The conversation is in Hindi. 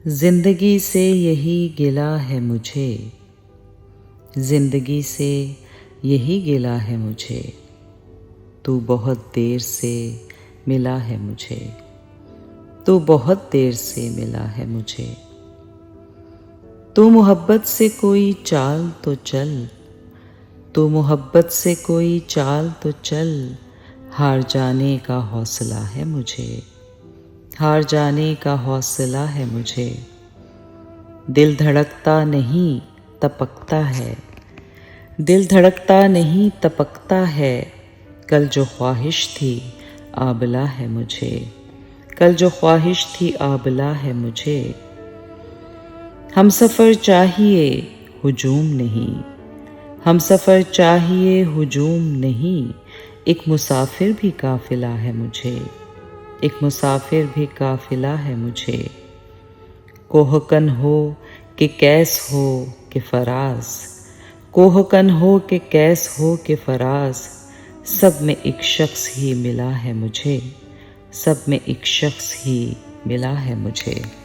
जिंदगी से यही गिला है मुझे, जिंदगी से यही गिला है मुझे, तू बहुत देर से मिला है मुझे, तू बहुत देर से मिला है मुझे। तू मोहब्बत से कोई चाल तो चल, तू मोहब्बत से कोई चाल तो चल, हार जाने का हौसला है मुझे, हार जाने का हौसला है मुझे। दिल धड़कता नहीं तपकता है, दिल धड़कता नहीं तपकता है, कल जो ख्वाहिश थी आबला है मुझे, कल जो ख्वाहिश थी आबला है मुझे। हम सफ़र चाहिए हुजूम नहीं, हम सफ़र चाहिए हुजूम नहीं, एक मुसाफिर भी काफ़िला है मुझे, एक मुसाफिर भी काफ़िला है मुझे। कोहकन हो कि कैस हो कि फराज, कोहकन हो कि कैस हो कि फराज, सब में एक शख्स ही मिला है मुझे, सब में एक शख्स ही मिला है मुझे।